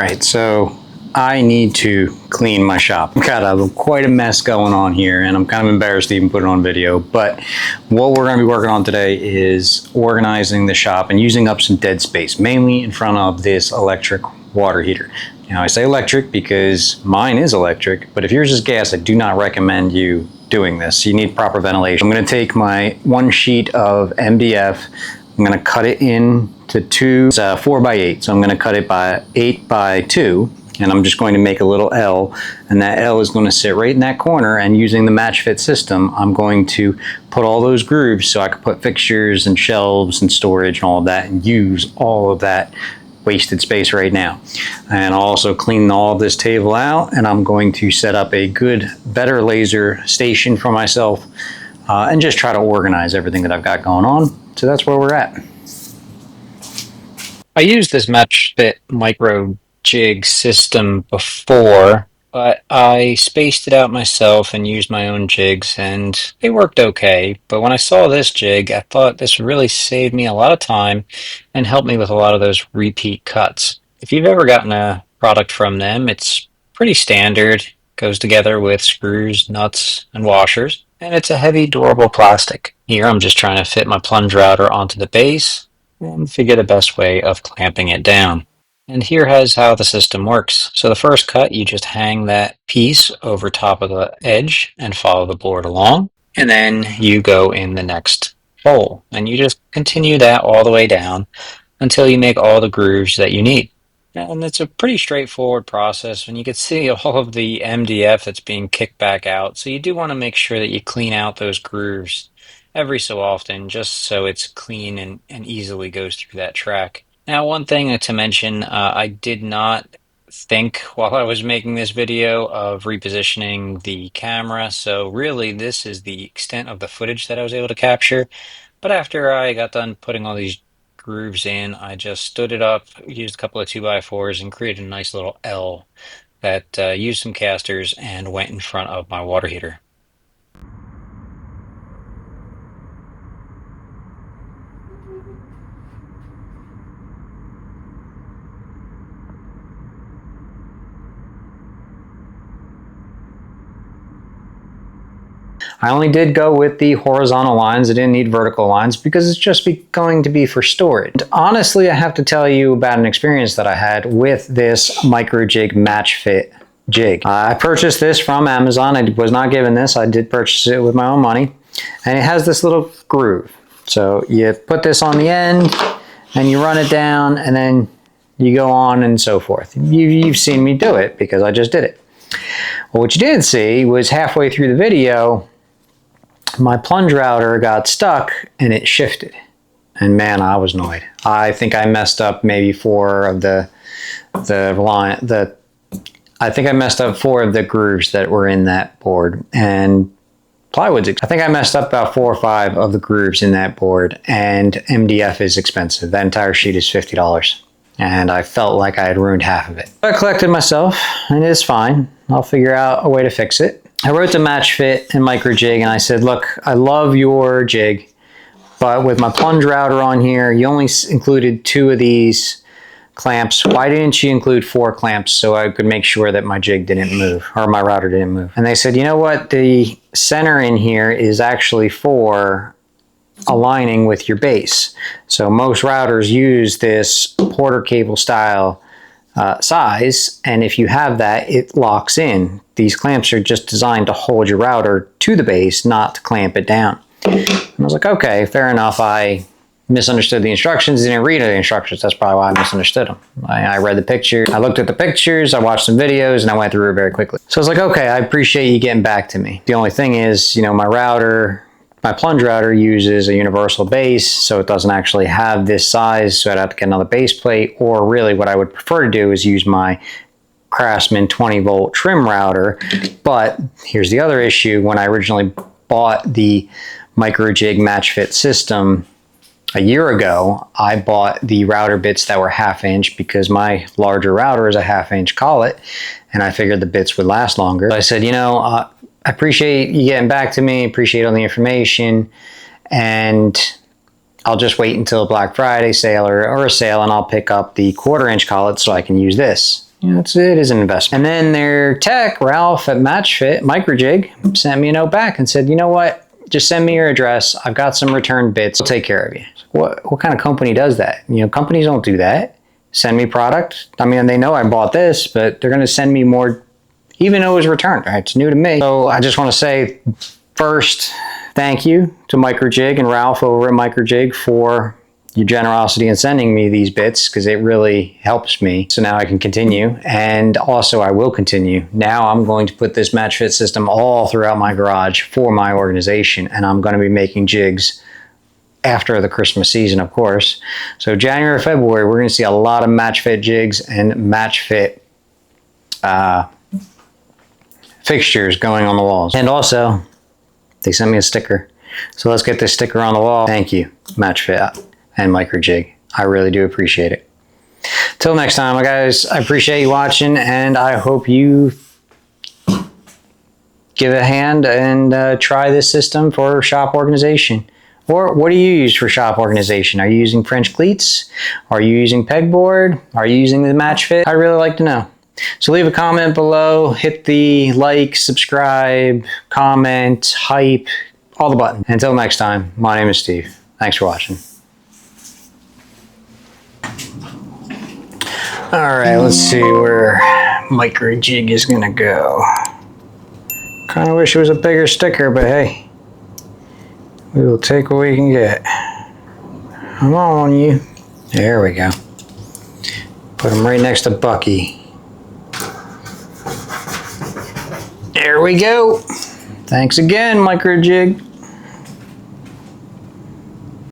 Right, so I need to clean my shop. I've got quite a mess going on here, and I'm kind of embarrassed to even put it on video, but what we're going to be working on today is organizing the shop and using up some dead space, mainly in front of this electric water heater. Now, I say electric because mine is electric, but if yours is gas, I do not recommend you doing this. You need proper ventilation. I'm going to take my one sheet of MDF. I'm going to cut it into two, 4x8. So I'm going to cut it by 8x2, and I'm just going to make a little L, and that L is going to sit right in that corner, and using the MatchFit system, I'm going to put all those grooves so I can put fixtures and shelves and storage and all of that, and use all of that wasted space right now. And I'll also clean all of this table out, and I'm going to set up a better laser station for myself, and just try to organize everything that I've got going on. So that's where we're at. I used this MatchFit MicroJig system before, but I spaced it out myself and used my own jigs, and they worked okay. But when I saw this jig, I thought this really saved me a lot of time and helped me with a lot of those repeat cuts. If you've ever gotten a product from them, it's pretty standard, goes together with screws, nuts, and washers, and it's a heavy, durable plastic. Here I'm just trying to fit my plunge router onto the base and figure the best way of clamping it down. And here has how the system works. So the first cut, you just hang that piece over top of the edge and follow the board along. And then you go in the next hole. And you just continue that all the way down until you make all the grooves that you need. And it's a pretty straightforward process, and you can see all of the MDF that's being kicked back out. So you do want to make sure that you clean out those grooves every so often, just so it's clean and easily goes through that track. Now, one thing to mention, I did not think while I was making this video of repositioning the camera. So really, this is the extent of the footage that I was able to capture. But after I got done putting all these grooves in, I just stood it up, used a couple of 2x4s, and created a nice little L that used some casters and went in front of my water heater. I only did go with the horizontal lines. I didn't need vertical lines because it's just going to be for storage. And honestly, I have to tell you about an experience that I had with this MicroJig MatchFit jig. I purchased this from Amazon. I was not given this. I did purchase it with my own money. And it has this little groove. So you put this on the end and you run it down, and then you go on and so forth. You've seen me do it because I just did it. Well, what you didn't see was halfway through the video, my plunge router got stuck and it shifted. And man, I was annoyed. I think I messed up maybe four of the grooves that were in that board, and plywood's. I think I messed up about 4 or 5 of the grooves in that board, and MDF is expensive. That entire sheet is $50. And I felt like I had ruined half of it. I collected myself, and it's fine. I'll figure out a way to fix it. I wrote to MatchFit and MicroJig, and I said, look, I love your jig, but with my plunge router on here, you only included 2 of these clamps. Why didn't you include 4 clamps so I could make sure that my jig didn't move, or my router didn't move? And they said, you know what? The center in here is actually for aligning with your base. So most routers use this Porter cable style size, and if you have that, it locks in. These clamps are just designed to hold your router to the base, not to clamp it down. And I was like, okay, fair enough. I misunderstood the instructions, didn't read the instructions. That's probably why I misunderstood them. I read the picture, I looked at the pictures, I watched some videos, and I went through it very quickly. So I was like, okay, I appreciate you getting back to me. The only thing is, you know, my plunge router uses a universal base, so it doesn't actually have this size, so I'd have to get another base plate, or really what I would prefer to do is use my Craftsman 20-volt trim router. But here's the other issue. When I originally bought the MicroJig MatchFit system a year ago, I bought the router bits that were 1/2 inch because my larger router is a 1/2 inch collet, and I figured the bits would last longer. So I said, you know, I appreciate you getting back to me, appreciate all the information, and I'll just wait until Black Friday sale or a sale, and I'll pick up the 1/4 inch collet so I can use this. You know, it is an investment. And then their tech, Ralph at MatchFit MicroJig, sent me a note back and said, you know what? Just send me your address. I've got some return bits. I'll take care of you. What kind of company does that? You know, companies don't do that. Send me product. I mean, they know I bought this, but they're going to send me more, even though it was returned. Right? It's new to me. So I just want to say first, thank you to MicroJig and Ralph over at MicroJig for your generosity in sending me these bits, because it really helps me. So now I can continue, and also I will continue. Now I'm going to put this MatchFit system all throughout my garage for my organization, and I'm going to be making jigs after the Christmas season, of course. So January, February, we're going to see a lot of MatchFit jigs and MatchFit fixtures going on the walls. And also, they sent me a sticker. So let's get this sticker on the wall. Thank you, MatchFit and MicroJig. I really do appreciate it. Till next time, guys, I appreciate you watching, and I hope you give it a hand and try this system for shop organization. Or what do you use for shop organization? Are you using French cleats? Are you using pegboard? Are you using the MatchFit? I'd really like to know. So leave a comment below, hit the like, subscribe, comment, hype, all the buttons. Until next time, my name is Steve. Thanks for watching. All right, let's see where MicroJig is gonna go. Kind of wish it was a bigger sticker, but hey, we will take what we can get. Come on, you. There we go. Put them right next to Bucky. There we go. Thanks again, MicroJig.